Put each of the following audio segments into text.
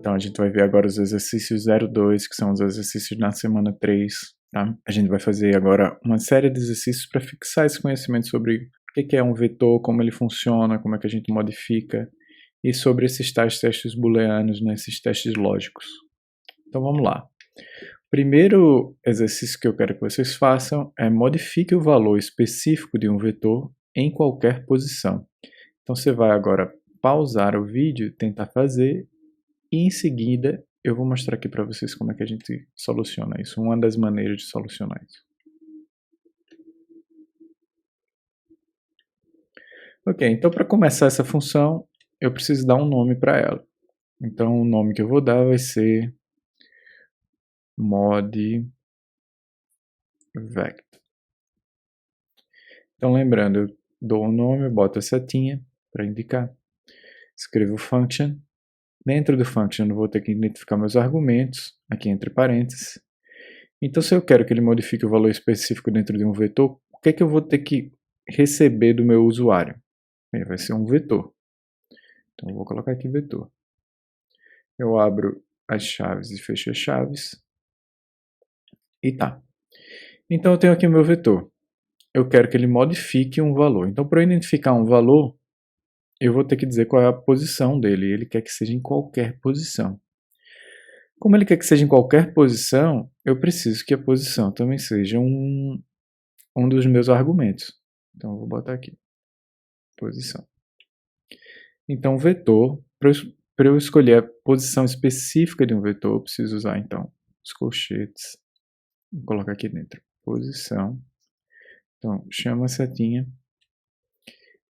Então a gente vai ver agora os exercícios 02, que são os exercícios na semana 3, tá? A gente vai fazer agora uma série de exercícios para fixar esse conhecimento sobre o que é um vetor, como ele funciona, como é que a gente modifica, e sobre esses tais testes booleanos, né, esses testes lógicos. Então vamos lá. O primeiro exercício que eu quero que vocês façam é modifique o valor específico de um vetor em qualquer posição. Então você vai agora pausar o vídeo, tentar fazer, e em seguida eu vou mostrar aqui para vocês como é que a gente soluciona isso, uma das maneiras de solucionar isso. Ok, então para começar essa função, eu preciso dar um nome para ela. Então o nome que eu vou dar vai ser modVect. Então lembrando, eu dou um nome, eu boto a setinha para indicar, escrevo function. Dentro do function eu vou ter que identificar meus argumentos, aqui entre parênteses. Então se eu quero que ele modifique o valor específico dentro de um vetor, o que é que eu vou ter que receber do meu usuário? Bem, vai ser um vetor. Então eu vou colocar aqui vetor. Eu abro as chaves e fecho as chaves. E tá. Então eu tenho aqui o meu vetor. Eu quero que ele modifique um valor. Então para eu identificar um valor, eu vou ter que dizer qual é a posição dele. Ele quer que seja em qualquer posição. Como ele quer que seja em qualquer posição, eu preciso que a posição também seja um dos meus argumentos. Então eu vou botar aqui, posição. Então vetor, para eu escolher a posição específica de um vetor, eu preciso usar então os colchetes. Vou colocar aqui dentro, posição. Então chama a setinha.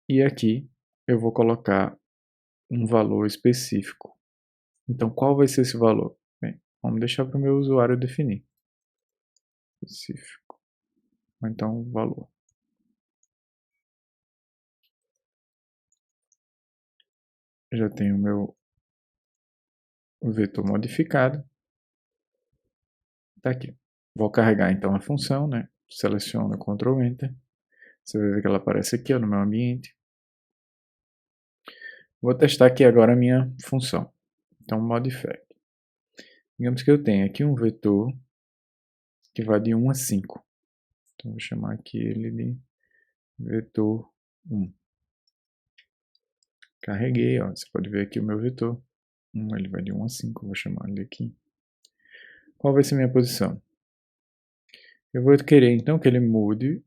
E aqui eu vou colocar um valor específico. Então qual vai ser esse valor? Bem, vamos deixar para o meu usuário definir. Específico. Ou então valor. Já tenho o meu vetor modificado. Tá aqui. Vou carregar então a função, né? Seleciono Ctrl Enter. Você vai ver que ela aparece aqui ó, no meu ambiente. Vou testar aqui agora a minha função. Então, modify. Digamos que eu tenho aqui um vetor que vai de 1 a 5. Então, vou chamar aqui ele de vetor 1. Carreguei, ó. Você pode ver aqui o meu vetor. Ele vai de 1 a 5, vou chamar ele aqui. Qual vai ser a minha posição? Eu vou querer então que ele mude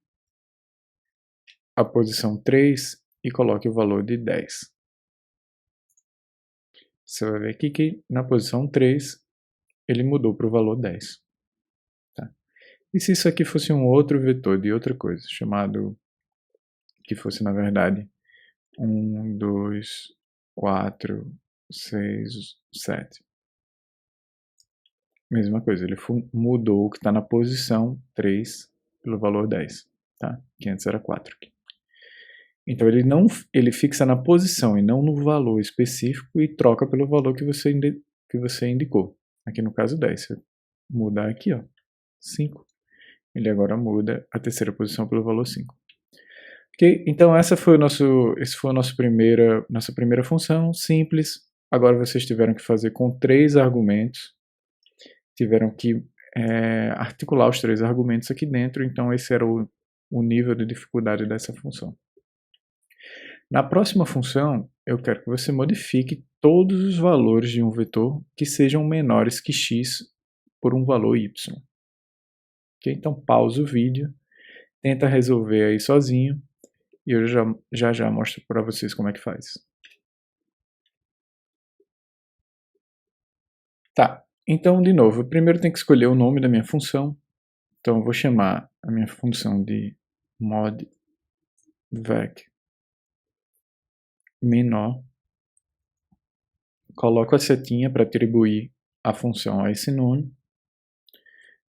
a posição 3 e coloque o valor de 10. Você vai ver aqui que na posição 3 ele mudou para o valor 10. Tá? E se isso aqui fosse um outro vetor de outra coisa, chamado, que fosse na verdade 1, 2, 4, 6, 7. Mesma coisa, ele mudou o que está na posição 3 pelo valor 10. Tá? Que antes era 4 aqui. Então ele fixa na posição e não no valor específico e troca pelo valor que você indicou. Aqui no caso 10. Se eu mudar aqui, ó, 5, ele agora muda a terceira posição pelo valor 5. Ok? Então essa foi a nossa primeira função, simples. Agora vocês tiveram que fazer com 3 argumentos. Tiveram que articular os 3 argumentos aqui dentro, então esse era o nível de dificuldade dessa função. Na próxima função, eu quero que você modifique todos os valores de um vetor que sejam menores que x por um valor y. Okay? Então pausa o vídeo, tenta resolver aí sozinho e eu já mostro para vocês como é que faz. Tá, então de novo, eu primeiro tenho que escolher o nome da minha função. Então eu vou chamar a minha função de modVec menor. Coloco a setinha para atribuir a função a esse nome.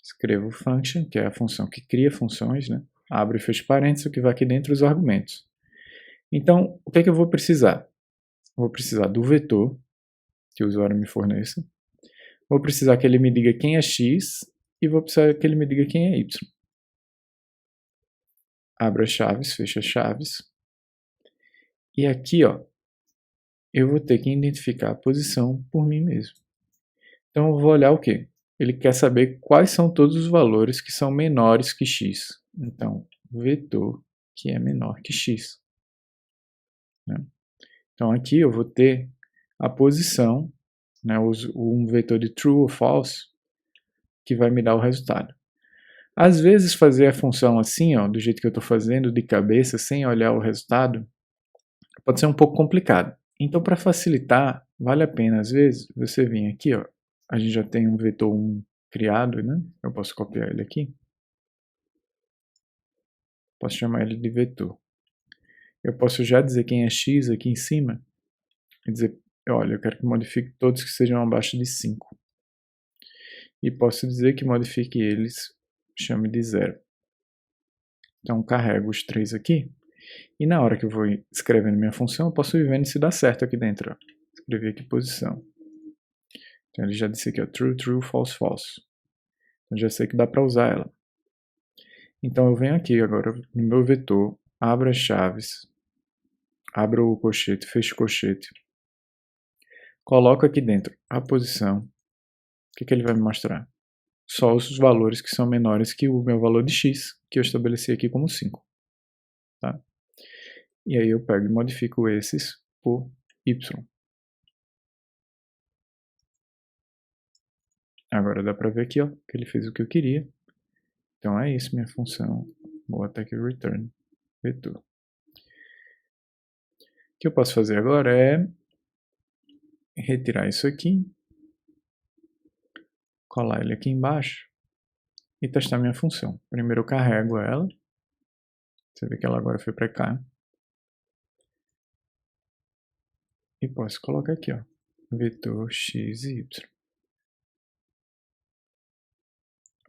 Escrevo function, que é a função que cria funções, né? Abro e fecho parênteses, o que vai aqui dentro os argumentos. Então, o que é que eu vou precisar? Vou precisar do vetor que o usuário me forneça. Vou precisar que ele me diga quem é x e vou precisar que ele me diga quem é y. Abro as chaves, fecho as chaves. E aqui, ó, eu vou ter que identificar a posição por mim mesmo. Então eu vou olhar o quê? Ele quer saber quais são todos os valores que são menores que x. Então, vetor que é menor que x. Né? Então aqui eu vou ter a posição, né, um vetor de true ou false, que vai me dar o resultado. Às vezes fazer a função assim, ó, do jeito que eu estou fazendo, de cabeça, sem olhar o resultado, pode ser um pouco complicado. Então, para facilitar, vale a pena, às vezes, você vir aqui, ó, a gente já tem um vetor 1 criado, né? Eu posso copiar ele aqui. Posso chamar ele de vetor. Eu posso já dizer quem é x aqui em cima e dizer, olha, eu quero que modifique todos que sejam abaixo de 5. E posso dizer que modifique eles, chame de 0. Então, carrego os 3 aqui. E na hora que eu vou escrevendo minha função, eu posso ir vendo se dá certo aqui dentro. Ó. Escrevi aqui posição. Então ele já disse aqui, ó, true, true, false, false. Então já sei que dá para usar ela. Então eu venho aqui agora no meu vetor, abro as chaves, abro o colchete, fecho o colchete, coloco aqui dentro a posição. O que ele vai me mostrar? Só os valores que são menores que o meu valor de x, que eu estabeleci aqui como 5. Tá? E aí eu pego e modifico esses por y. Agora dá para ver aqui, ó, que ele fez o que eu queria. Então é isso, minha função. Vou até aqui return vetor. O que eu posso fazer agora é retirar isso aqui, colar ele aqui embaixo e testar minha função. Primeiro eu carrego ela. Você vê que ela agora foi para cá. E posso colocar aqui, ó, vetor x e y.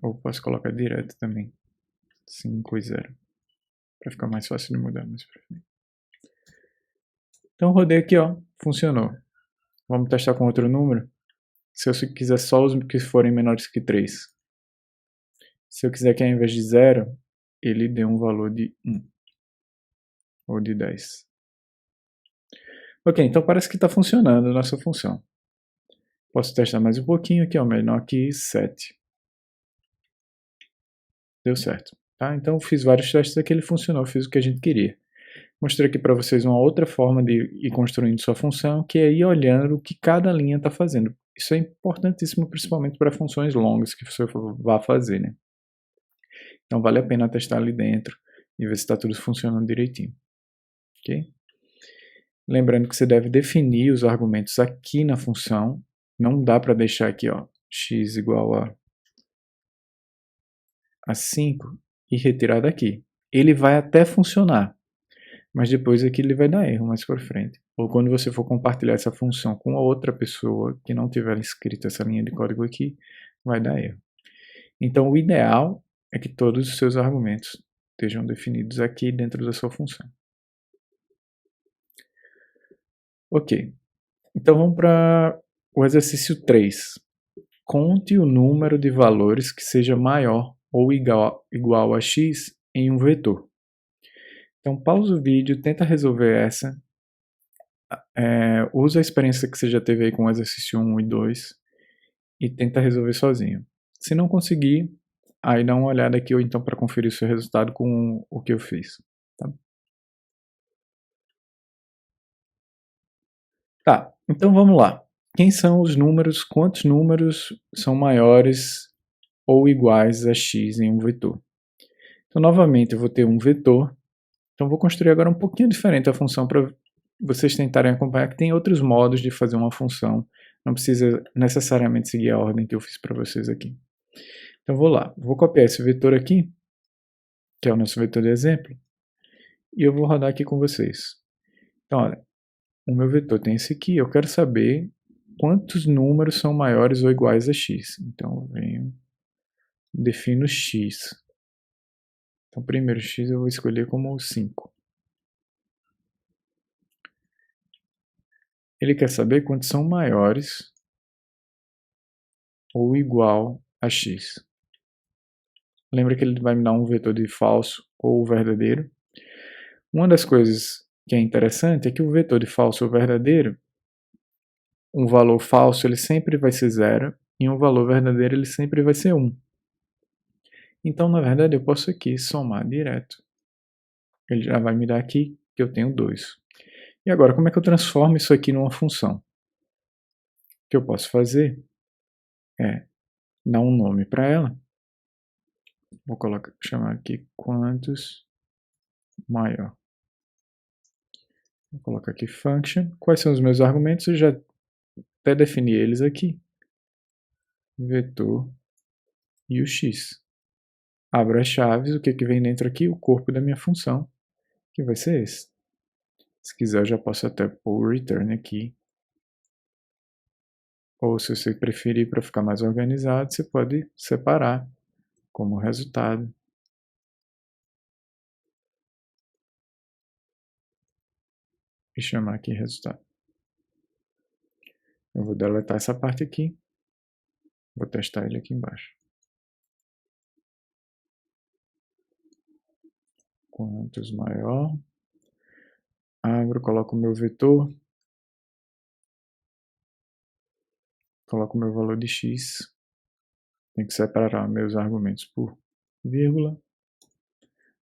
Ou posso colocar direto também, 5 e 0, para ficar mais fácil de mudar mais pra frente. Então rodei aqui, ó, funcionou. Vamos testar com outro número. Se eu quiser só os que forem menores que 3. Se eu quiser que ao invés de 0, ele dê um valor de 1. Ou de 10. Ok, então parece que está funcionando a nossa função. Posso testar mais um pouquinho aqui, ó, menor que 7. Deu certo. Tá? Então fiz vários testes aqui, ele funcionou, fiz o que a gente queria. Mostrei aqui para vocês uma outra forma de ir construindo sua função, que é ir olhando o que cada linha está fazendo. Isso é importantíssimo, principalmente para funções longas que você vá fazer, né? Então vale a pena testar ali dentro e ver se está tudo funcionando direitinho. Ok? Lembrando que você deve definir os argumentos aqui na função. Não dá para deixar aqui, ó, x igual a 5 e retirar daqui. Ele vai até funcionar, mas depois aqui ele vai dar erro mais por frente. Ou quando você for compartilhar essa função com outra pessoa que não tiver escrito essa linha de código aqui, vai dar erro. Então o ideal é que todos os seus argumentos estejam definidos aqui dentro da sua função. Ok, então vamos para o exercício 3. Conte o número de valores que seja maior ou igual a x em um vetor. Então pausa o vídeo, tenta resolver essa. Usa a experiência que você já teve aí com o exercício 1 e 2 e tenta resolver sozinho. Se não conseguir, aí dá uma olhada aqui ou então para conferir o seu resultado com o que eu fiz. Tá, então vamos lá. Quem são os números, quantos números são maiores ou iguais a x em um vetor? Então novamente eu vou ter um vetor. Então vou construir agora um pouquinho diferente a função para vocês tentarem acompanhar que tem outros modos de fazer uma função. Não precisa necessariamente seguir a ordem que eu fiz para vocês aqui. Então vou lá, vou copiar esse vetor aqui, que é o nosso vetor de exemplo, e eu vou rodar aqui com vocês. Então olha, o meu vetor tem esse aqui, eu quero saber quantos números são maiores ou iguais a x. Então eu venho, defino x. Então primeiro x eu vou escolher como 5. Ele quer saber quantos são maiores ou igual a x. Lembra que ele vai me dar um vetor de falso ou verdadeiro. Uma das coisas que é interessante é que o vetor de falso ou verdadeiro, um valor falso ele sempre vai ser 0 e um valor verdadeiro ele sempre vai ser 1. Então, na verdade, eu posso aqui somar direto. Ele já vai me dar aqui que eu tenho 2. E agora, como é que eu transformo isso aqui numa função? O que eu posso fazer é dar um nome para ela. Vou chamar aqui quantos maior. Vou colocar aqui function. Quais são os meus argumentos? Eu já até defini eles aqui. Vetor e o x. Abro as chaves, o que vem dentro aqui? O corpo da minha função, que vai ser esse. Se quiser, eu já posso até pôr o return aqui. Ou se você preferir para ficar mais organizado, você pode separar como resultado. E chamar aqui resultado. Eu vou deletar essa parte aqui. Vou testar ele aqui embaixo. Quantos maior. Abro, coloco o meu vetor. Coloco o meu valor de x. Tem que separar meus argumentos por vírgula.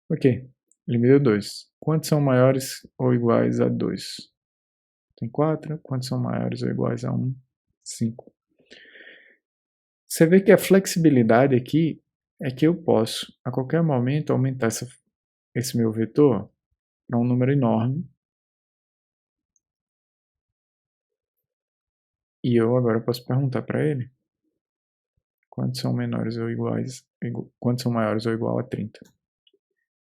Ok, ele me deu 2. Quantos são maiores ou iguais a 2? Tem 4. Quantos são maiores ou iguais a 1? 5. Você vê que a flexibilidade aqui é que eu posso, a qualquer momento, aumentar esse meu vetor para um número enorme. E eu agora posso perguntar para ele quantos são menores ou iguais, quantos são maiores ou igual a 30.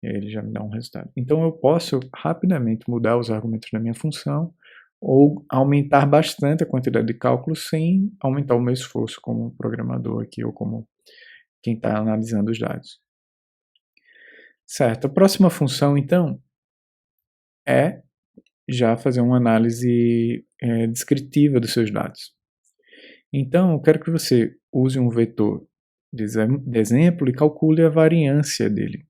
E aí ele já me dá um resultado. Então eu posso rapidamente mudar os argumentos da minha função ou aumentar bastante a quantidade de cálculos sem aumentar o meu esforço como programador aqui ou como quem está analisando os dados. Certo, a próxima função então é já fazer uma análise descritiva dos seus dados. Então eu quero que você use um vetor de exemplo e calcule a variância dele.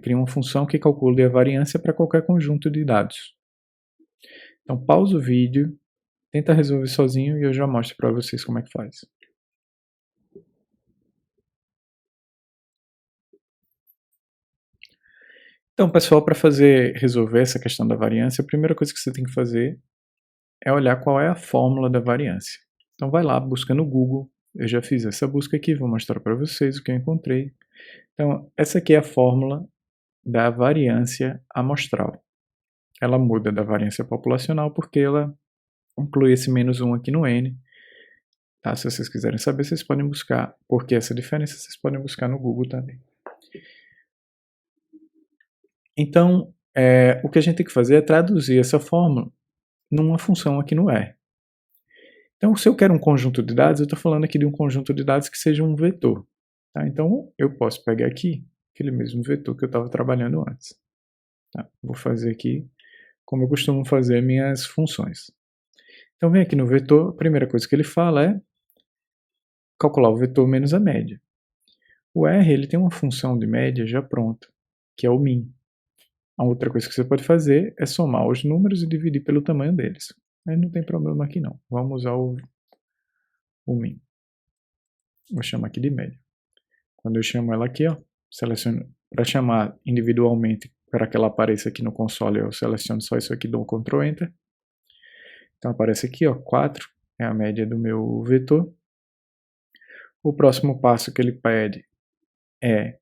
Cria uma função que calcule a variância para qualquer conjunto de dados. Então pausa o vídeo, tenta resolver sozinho e eu já mostro para vocês como é que faz. Então pessoal, para resolver essa questão da variância, a primeira coisa que você tem que fazer é olhar qual é a fórmula da variância. Então vai lá, busca no Google, eu já fiz essa busca aqui, vou mostrar para vocês o que eu encontrei. Então essa aqui é a fórmula da variância amostral. Ela muda da variância populacional porque ela inclui esse -1 aqui no N. Tá? Se vocês quiserem saber, vocês podem buscar. Por que essa diferença, vocês podem buscar no Google também. Então, o que a gente tem que fazer é traduzir essa fórmula numa função aqui no R. Então, se eu quero um conjunto de dados, eu estou falando aqui de um conjunto de dados que seja um vetor. Tá? Então, eu posso pegar aqui aquele mesmo vetor que eu estava trabalhando antes. Tá? Vou fazer aqui como eu costumo fazer minhas funções. Então, vem aqui no vetor, a primeira coisa que ele fala é calcular o vetor menos a média. O R ele tem uma função de média já pronta, que é o min. A outra coisa que você pode fazer é somar os números e dividir pelo tamanho deles. Aí não tem problema aqui não. Vamos usar o min. Vou chamar aqui de média. Quando eu chamo ela aqui, ó, seleciono para chamar individualmente para que ela apareça aqui no console, eu seleciono só isso aqui, dou um Ctrl Enter. Então aparece aqui, ó, 4 é a média do meu vetor. O próximo passo que ele pede é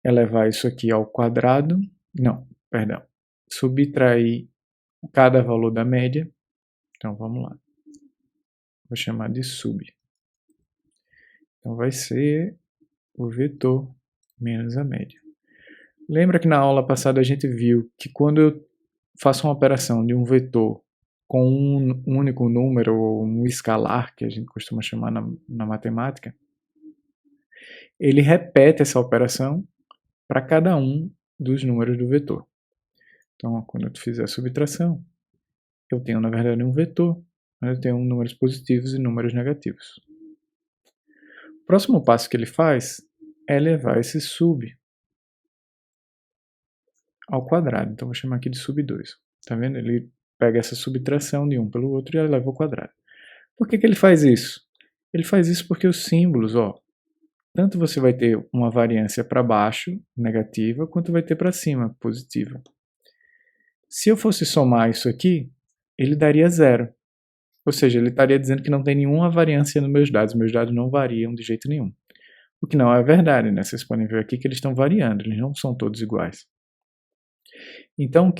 elevar isso aqui ao quadrado. Não, perdão. Subtrair cada valor da média. Então vamos lá. Vou chamar de sub. Então vai ser o vetor menos a média. Lembra que na aula passada a gente viu que quando eu faço uma operação de um vetor com um único número, ou um escalar, que a gente costuma chamar na matemática, ele repete essa operação para cada um dos números do vetor. Então, quando eu fizer a subtração, eu tenho, na verdade, um vetor, mas eu tenho números positivos e números negativos. O próximo passo que ele faz é levar esse sub ao quadrado. Então, vou chamar aqui de sub 2. Tá vendo? Ele pega essa subtração de um pelo outro e eleva ao quadrado. Por que ele faz isso? Ele faz isso porque os símbolos, ó, tanto você vai ter uma variância para baixo, negativa, quanto vai ter para cima, positiva. Se eu fosse somar isso aqui, ele daria 0. Ou seja, ele estaria dizendo que não tem nenhuma variância nos meus dados não variam de jeito nenhum. O que não é verdade, né? Vocês podem ver aqui que eles estão variando, eles não são todos iguais. Então,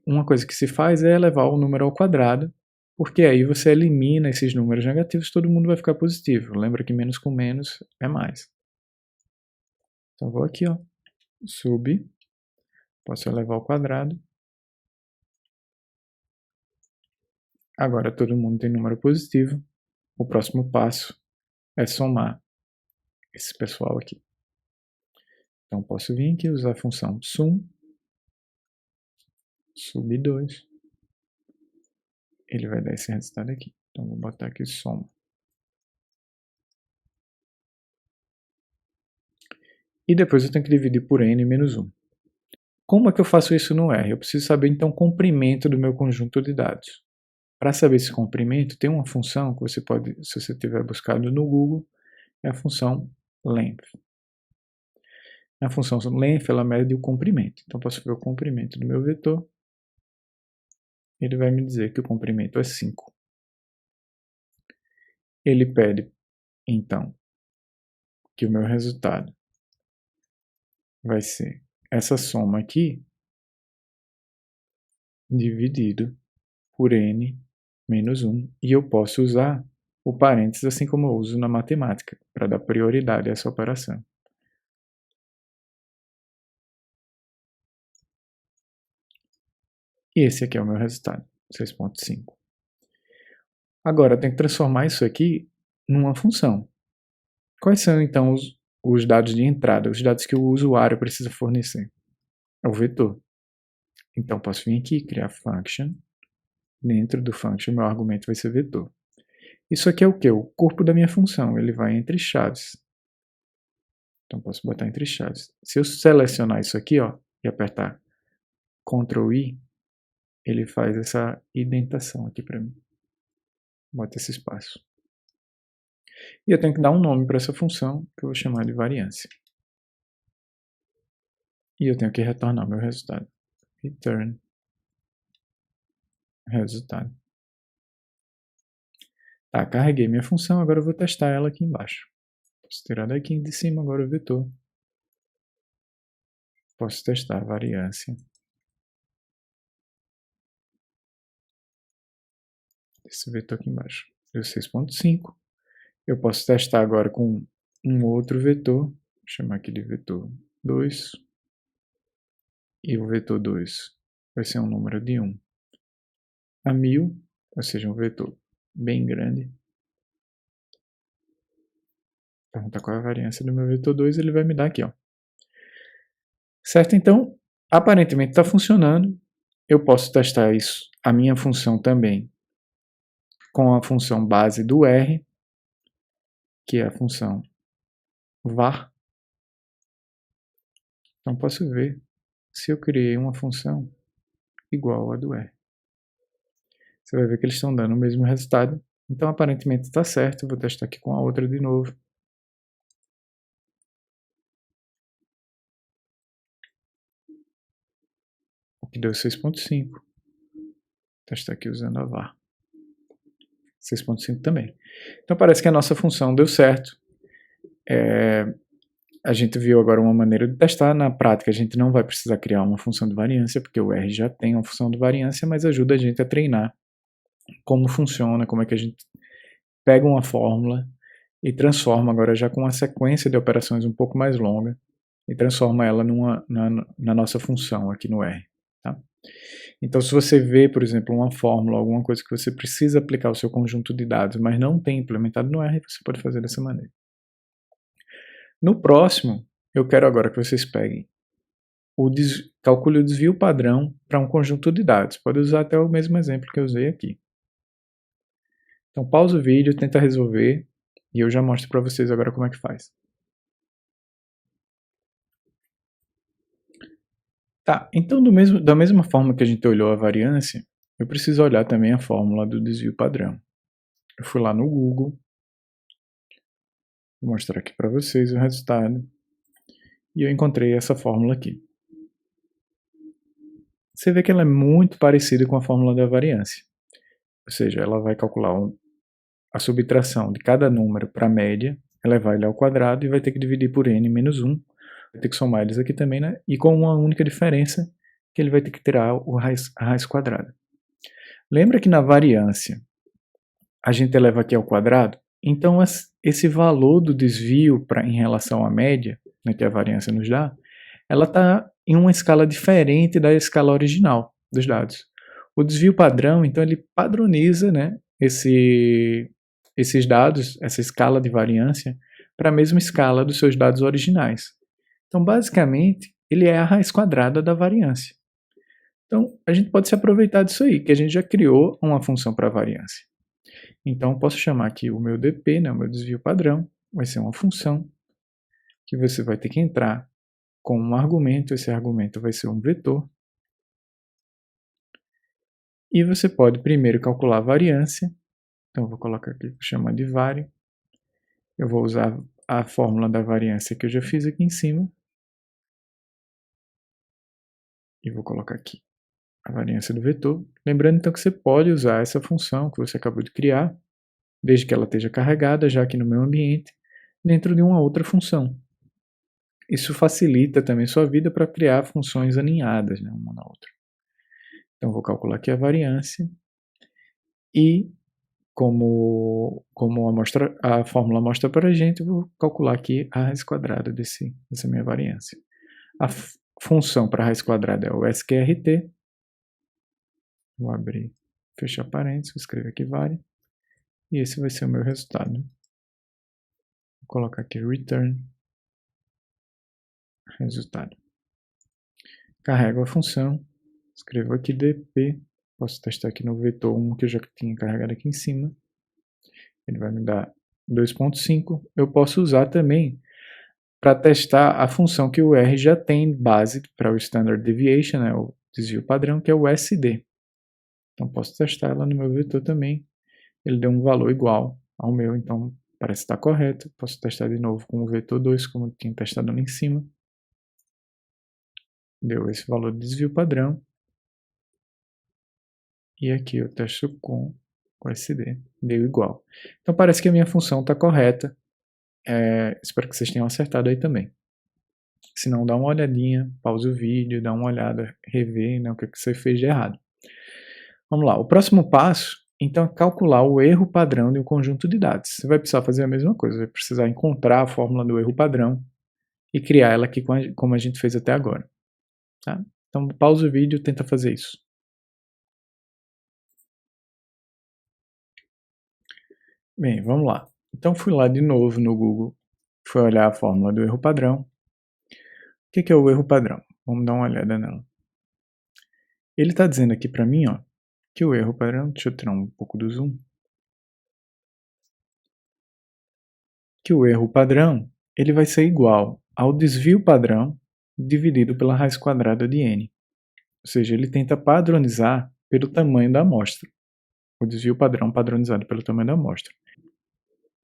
uma coisa que se faz é elevar o número ao quadrado, porque aí você elimina esses números negativos, todo mundo vai ficar positivo. Lembra que menos com menos é mais. Então, vou aqui, ó, sub, posso elevar ao quadrado. Agora todo mundo tem número positivo. O próximo passo é somar esse pessoal aqui. Então, posso vir aqui e usar a função sum, sub2. Ele vai dar esse resultado aqui. Então, vou botar aqui soma. E depois eu tenho que dividir por n menos 1. Como é que eu faço isso no R? Eu preciso saber, então, o comprimento do meu conjunto de dados. Para saber esse comprimento, tem uma função que você pode, se você tiver buscado no Google, é a função length. A função length, ela mede o comprimento. Então, eu posso ver o comprimento do meu vetor. Ele vai me dizer que o comprimento é 5. Ele pede, então, que o meu resultado vai ser essa soma aqui, dividido por n menos 1. E eu posso usar o parênteses assim como eu uso na matemática, para dar prioridade a essa operação. E esse aqui é o meu resultado, 6,5. Agora, eu tenho que transformar isso aqui numa função. Quais são, então, os dados de entrada, os dados que o usuário precisa fornecer? É o vetor. Então, posso vir aqui e criar function. Dentro do function, meu argumento vai ser vetor. Isso aqui é o quê? O corpo da minha função. Ele vai entre chaves. Então, posso botar entre chaves. Se eu selecionar isso aqui, ó, e apertar Ctrl I, ele faz essa indentação aqui para mim. Bota esse espaço. E eu tenho que dar um nome para essa função, que eu vou chamar de variância. E eu tenho que retornar meu resultado. Return resultado. Tá, carreguei minha função, agora eu vou testar ela aqui embaixo. Posso tirar daqui de cima agora o vetor. Posso testar a variância. Esse vetor aqui embaixo. Deu 6,5. Eu posso testar agora com um outro vetor. Vou chamar aqui de vetor 2. E o vetor 2 vai ser um número de 1 a 1000, ou seja, um vetor bem grande. Pergunta qual é a variância do meu vetor 2, ele vai me dar aqui, ó. Certo? Então, aparentemente está funcionando. Eu posso testar isso, a minha função também, com a função base do R, que é a função var. Então, posso ver se eu criei uma função igual a do R. Você vai ver que eles estão dando o mesmo resultado. Então, aparentemente está certo. Eu vou testar aqui com a outra de novo. O que deu 6,5. Testar aqui usando a var. 6,5 também. Então, parece que a nossa função deu certo. A gente viu agora uma maneira de testar. Na prática, a gente não vai precisar criar uma função de variância, porque o R já tem uma função de variância, mas ajuda a gente a treinar como funciona, como é que a gente pega uma fórmula e transforma agora já com uma sequência de operações um pouco mais longa e transforma ela na nossa função aqui no R. Tá? Então, se você vê, por exemplo, uma fórmula, alguma coisa que você precisa aplicar o seu conjunto de dados, mas não tem implementado no R, você pode fazer dessa maneira. No próximo, eu quero agora que vocês peguem calcule o desvio padrão para um conjunto de dados. Pode usar até o mesmo exemplo que eu usei aqui. Então, pausa o vídeo, tenta resolver e eu já mostro para vocês agora como é que faz. Tá, então da mesma forma que a gente olhou a variância, eu preciso olhar também a fórmula do desvio padrão. Eu fui lá no Google, Vou mostrar aqui para vocês o resultado. E eu encontrei essa fórmula aqui. Você vê que ela é muito parecida com a fórmula da variância. Ou seja, ela vai calcular a subtração de cada número para a média, elevar ele ao quadrado e vai ter que dividir por n menos 1. Vai ter que somar eles aqui também, né? E com uma única diferença, que ele vai ter que tirar a raiz quadrada. Lembra que na variância a gente eleva aqui ao quadrado? Então esse valor do desvio em relação à média, né, que a variância nos dá, ela está em uma escala diferente da escala original dos dados. O desvio padrão, então, ele padroniza, né, esses dados, essa escala de variância, para a mesma escala dos seus dados originais. Então, basicamente, ele é a raiz quadrada da variância. Então, a gente pode se aproveitar disso aí, que a gente já criou uma função para variância. Então, eu posso chamar aqui o meu dp, né, o meu desvio padrão, vai ser uma função que você vai ter que entrar com um argumento, esse argumento vai ser um vetor. E você pode primeiro calcular a variância. Então, eu vou colocar aqui, vou chamar de vari. Eu vou usar a fórmula da variância que eu já fiz aqui em cima. E vou colocar aqui a variância do vetor. Lembrando então que você pode usar essa função que você acabou de criar, desde que ela esteja carregada já aqui no meu ambiente, dentro de uma outra função. Isso facilita também sua vida para criar funções aninhadas, né, uma na outra. Então, vou calcular aqui a variância e, como a fórmula mostra para a gente, eu vou calcular aqui a raiz quadrada dessa minha variância. A função para a raiz quadrada é o sqrt. Vou abrir, fechar parênteses, vou escrever aqui vari. E esse vai ser o meu resultado. Vou colocar aqui return resultado. Carrego a função, escrevo aqui dp, posso testar aqui no vetor 1 que eu já tinha carregado aqui em cima. Ele vai me dar 2.5. Eu posso usar também para testar a função que o R já tem base para o Standard Deviation, né, o desvio padrão, que é o SD. Então posso testar ela no meu vetor também. Ele deu um valor igual ao meu, então parece estar correto. Posso testar de novo com o vetor 2, como eu tinha testado ali em cima. Deu esse valor de desvio padrão. E aqui eu testo com o SD. Deu igual. Então parece que a minha função está correta. Espero que vocês tenham acertado aí também. Se não, dá uma olhadinha, pausa o vídeo, dá uma olhada, rever, né, o que você fez de errado. Vamos lá, o próximo passo, então, é calcular o erro padrão de um conjunto de dados. Você vai precisar fazer a mesma coisa, vai precisar encontrar a fórmula do erro padrão e criar ela aqui como a gente fez até agora. Tá? Então, pausa o vídeo e tenta fazer isso. Bem, vamos lá. Então, fui lá de novo no Google, fui olhar a fórmula do erro padrão. O que é o erro padrão? Vamos dar uma olhada nela. Ele está dizendo aqui para mim, ó, que o erro padrão, deixa eu tirar um pouco do zoom, que o erro padrão ele vai ser igual ao desvio padrão dividido pela raiz quadrada de n. Ou seja, ele tenta padronizar pelo tamanho da amostra. O desvio padrão padronizado pelo tamanho da amostra.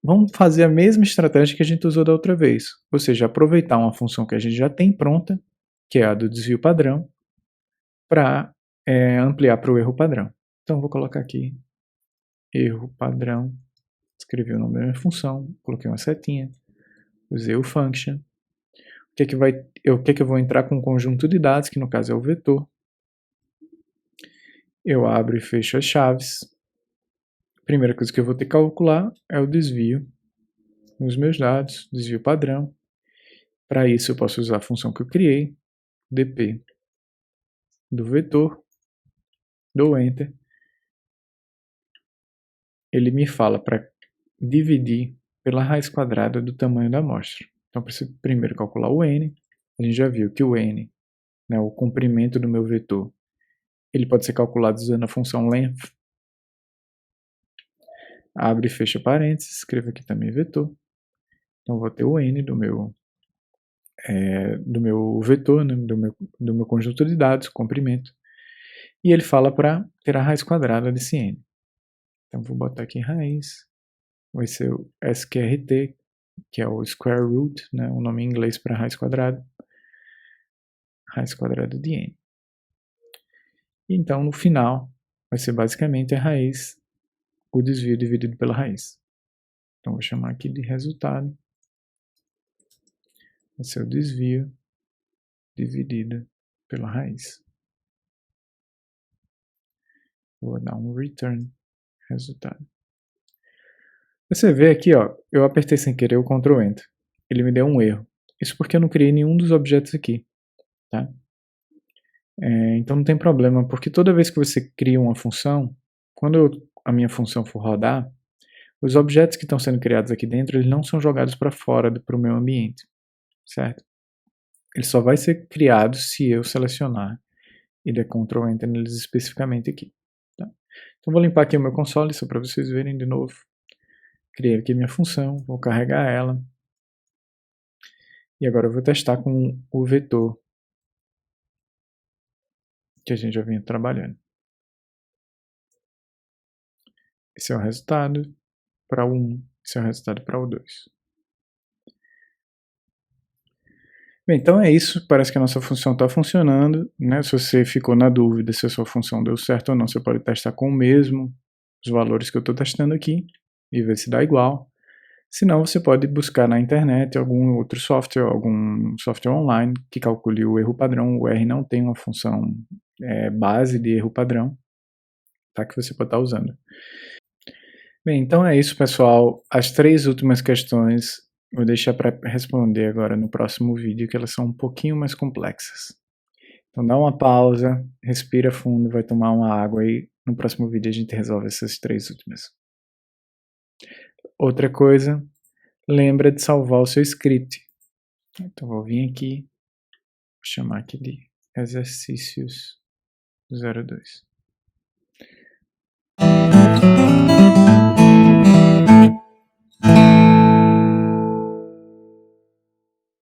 Vamos fazer a mesma estratégia que a gente usou da outra vez. Ou seja, aproveitar uma função que a gente já tem pronta, que é a do desvio padrão, para ampliar para o erro padrão. Então, vou colocar aqui erro padrão, escrevi o nome da minha função, coloquei uma setinha, usei o function. O que é que eu vou entrar com um conjunto de dados, que no caso é o vetor. Eu abro e fecho as chaves. A primeira coisa que eu vou ter que calcular é o desvio nos meus dados, desvio padrão. Para isso eu posso usar a função que eu criei, dp do vetor, dou enter. Ele me fala para dividir pela raiz quadrada do tamanho da amostra. Então, eu preciso primeiro calcular o n. A gente já viu que o n, né, o comprimento do meu vetor, ele pode ser calculado usando a função length. Abre e fecha parênteses, escrevo aqui também vetor. Então, vou ter o n do meu vetor, né, do meu conjunto de dados, comprimento. E ele fala para ter a raiz quadrada desse n. Então, vou botar aqui raiz. Vai ser o sqrt, que é o square root, né, o nome em inglês para raiz quadrada de n. Então, no final, vai ser basicamente a raiz, o desvio dividido pela raiz. Então, vou chamar aqui de resultado. Vai ser o desvio dividido pela raiz. Vou dar um return resultado. Você vê aqui, ó, eu apertei sem querer o Ctrl Enter. Ele me deu um erro. Isso porque eu não criei nenhum dos objetos aqui, tá? Então não tem problema, porque toda vez que você cria uma função, quando a minha função for rodar, os objetos que estão sendo criados aqui dentro, eles não são jogados para fora para o meu ambiente, certo? Ele só vai ser criado se eu selecionar e der Ctrl Enter neles especificamente aqui. Tá? Então vou limpar aqui o meu console, só para vocês verem de novo. Criei aqui minha função, vou carregar ela. E agora eu vou testar com o vetor que a gente já vinha trabalhando. Esse é o resultado para o 1, esse é o resultado para o 2. Bem, então é isso, parece que a nossa função está funcionando, né? Se você ficou na dúvida se a sua função deu certo ou não, você pode testar com o mesmo, os valores que eu estou testando aqui, e ver se dá igual. Se não, você pode buscar na internet algum outro software, algum software online que calcule o erro padrão. O R não tem uma função base de erro padrão, tá? Que você pode estar usando. Bem, então é isso, pessoal. As 3 últimas questões vou deixar para responder agora no próximo vídeo, que elas são um pouquinho mais complexas. Então dá uma pausa, respira fundo, vai tomar uma água e no próximo vídeo a gente resolve essas 3 últimas. Outra coisa, lembra de salvar o seu script. Então vou vir aqui, vou chamar aqui de exercícios 02.